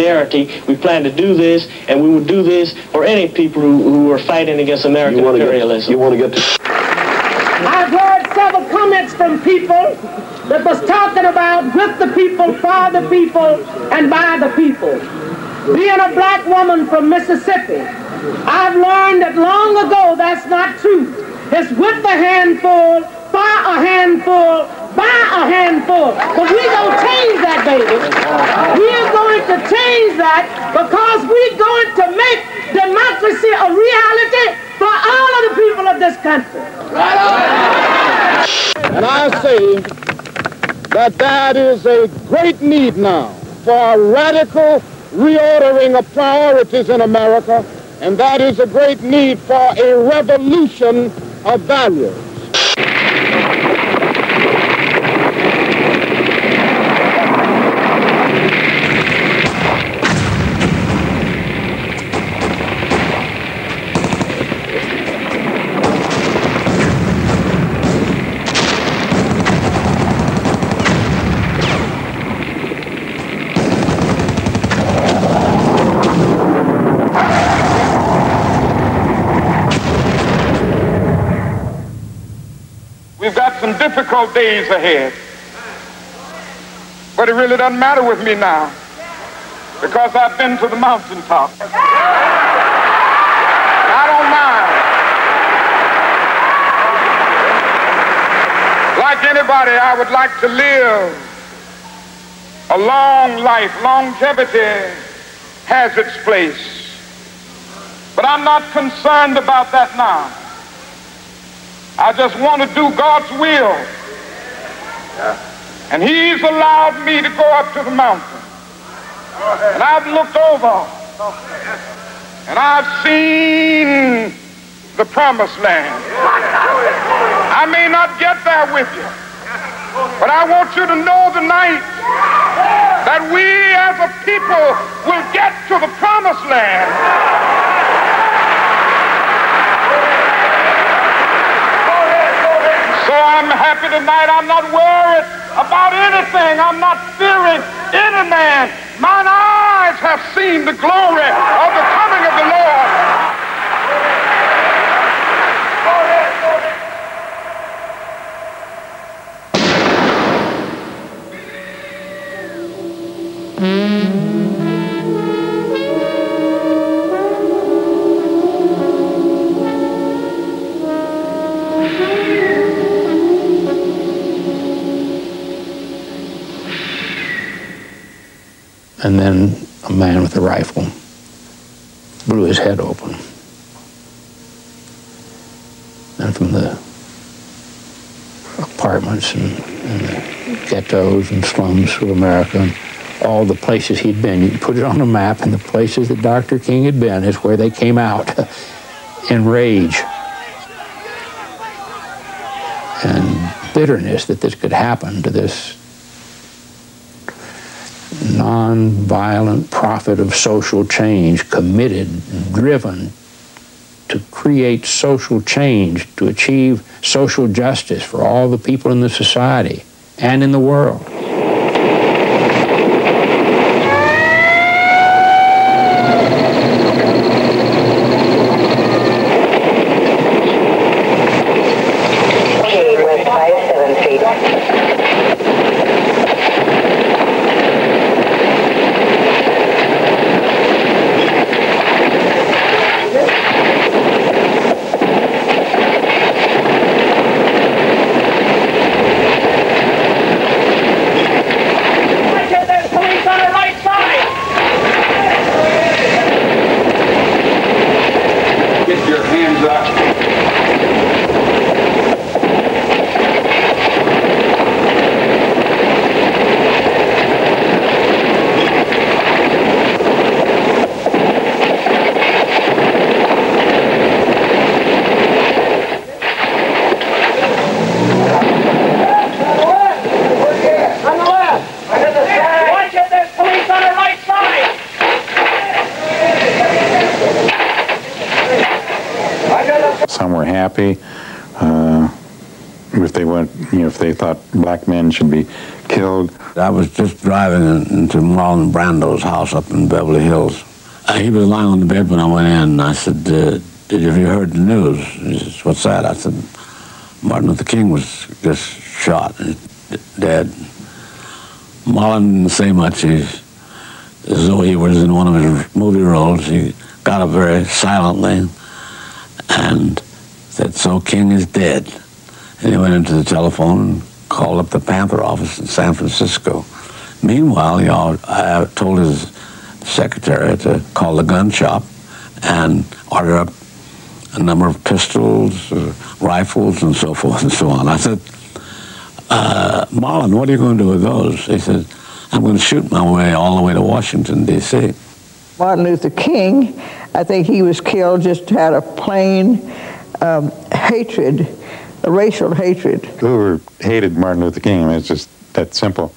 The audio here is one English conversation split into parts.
solidarity. We plan to do this, and we would do this for any people who are fighting against American imperialism. You want to get to... I've heard several comments from people that was talking about with the people, for the people, and by the people. Being a black woman from Mississippi, I've learned that long ago that's not true. It's with a handful, for a handful, by a handful. But we're going to change that, baby. We're going to change that because we're going to make democracy a reality for all of the people of this country. And I say that that is a great need now for a radical reordering of priorities in America, and that is a great need for a revolution of values. We've got some difficult days ahead, but it really doesn't matter with me now because I've been to the mountaintop. I don't mind. Like anybody, I would like to live a long life. Longevity has its place, but I'm not concerned about that now. I just want to do God's will. And He's allowed me to go up to the mountain. And I've looked over. And I've seen the promised land. I may not get there with you, but I want you to know tonight that we as a people will get to the promised land. So I'm happy tonight. I'm not worried about anything. I'm not fearing any man. Mine eyes have seen the glory of the coming of the Lord. And then a man with a rifle blew his head open. And from the apartments and the ghettos and slums of America, and all the places he'd been, you can put it on a map, and the places that Dr. King had been is where they came out in rage and bitterness that this could happen to this non-violent prophet of social change, committed, driven to create social change, to achieve social justice for all the people in the society and in the world. if they went, if they thought black men should be killed. I was just driving into Marlon Brando's house up in Beverly Hills. He was lying on the bed when I went in, and I said, have you heard the news? He says, what's that? I said, Martin Luther King was just shot and dead. Marlon didn't say much. As though he was in one of his movie roles. He got up very silently and said, so King is dead. And he went into the telephone and called up the Panther office in San Francisco. Meanwhile, I told his secretary to call the gun shop and order up a number of pistols, rifles, and so forth and so on. I said, Marlon, what are you going to do with those? He said, I'm going to shoot my way all the way to Washington, D.C. Martin Luther King, I think he was killed, just had a plain hatred, a racial hatred. Hoover hated Martin Luther King. I mean, it's just that simple.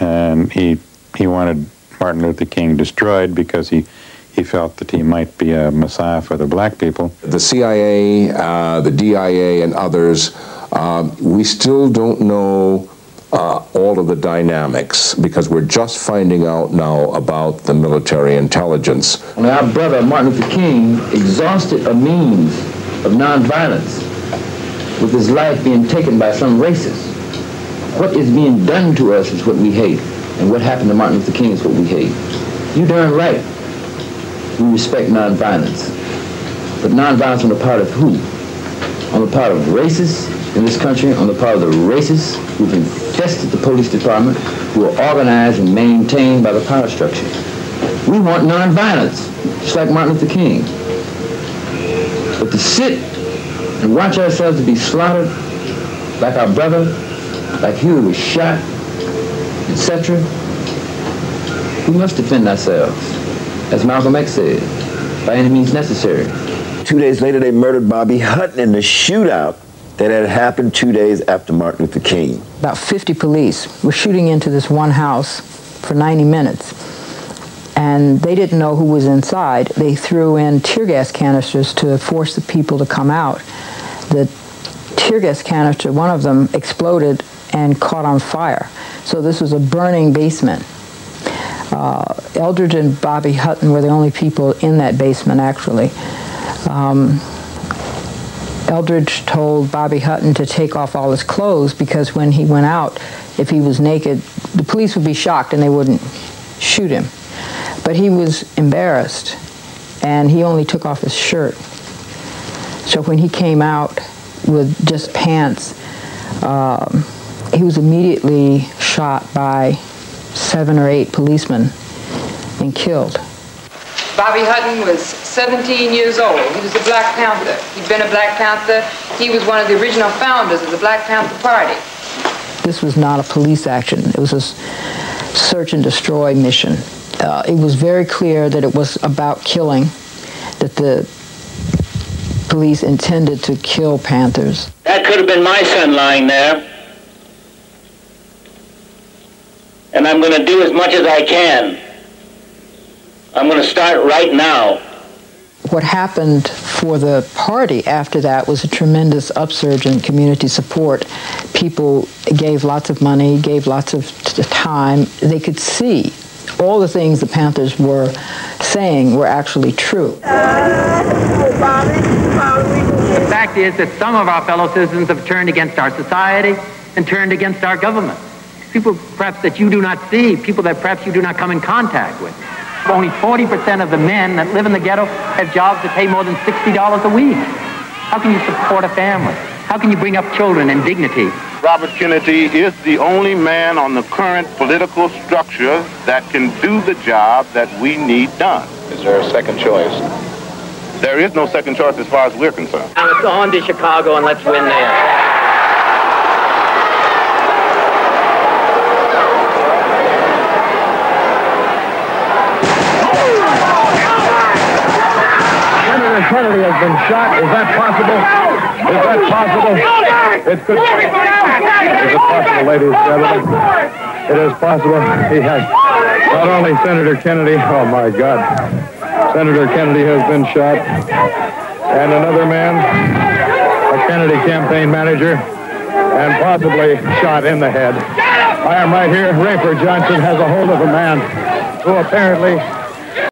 And he wanted Martin Luther King destroyed because he felt that he might be a messiah for the black people. The CIA, the DIA, and others, we still don't know all of the dynamics because we're just finding out now about the military intelligence. And our brother Martin Luther King exhausted a means of nonviolence with his life being taken by some racists. What is being done to us is what we hate, and what happened to Martin Luther King is what we hate. You darn right we respect nonviolence, but nonviolence on the part of who? On the part of racists in this country, on the part of the racists who've infested the police department, who are organized and maintained by the power structure. We want nonviolence, just like Martin Luther King. But to sit and watch ourselves to be slaughtered, like our brother, like Huey was shot, etc., we must defend ourselves, as Malcolm X said, by any means necessary. 2 days later, they murdered Bobby Hutton in the shootout that had happened 2 days after Martin Luther King. About 50 police were shooting into this one house for 90 minutes. And they didn't know who was inside. They threw in tear gas canisters to force the people to come out. The tear gas canister, one of them exploded and caught on fire. So this was a burning basement. Eldridge and Bobby Hutton were the only people in that basement, actually. Eldridge told Bobby Hutton to take off all his clothes because when he went out, if he was naked, the police would be shocked and they wouldn't shoot him. But he was embarrassed, and he only took off his shirt. So when he came out with just pants, he was immediately shot by 7 or 8 policemen and killed. Bobby Hutton was 17 years old. He was a Black Panther. He'd been a Black Panther. He was one of the original founders of the Black Panther Party. This was not a police action. It was a search and destroy mission. It was very clear that it was about killing, that the police intended to kill Panthers. That could have been my son lying there. And I'm going to do as much as I can. I'm going to start right now. What happened for the party after that was a tremendous upsurge in community support. People gave lots of money, gave lots of time. They could see all the things the Panthers were saying were actually true. The fact is that some of our fellow citizens have turned against our society and turned against our government. People perhaps that you do not see, people that perhaps you do not come in contact with. Only 40% of the men that live in the ghetto have jobs that pay more than $60 a week. How can you support a family? How can you bring up children in dignity? Robert Kennedy is the only man on the current political structure that can do the job that we need done. Is there a second choice? There is no second choice as far as we're concerned. Now let's go on to Chicago and let's win there. Kennedy has been shot. Is that possible? Is that possible? It could. Is it possible, ladies and gentlemen? It is possible. He has not only Senator Kennedy. Oh my God! Senator Kennedy has been shot, and another man, a Kennedy campaign manager, and possibly shot in the head. I am right here. Rayford Johnson has a hold of a man who apparently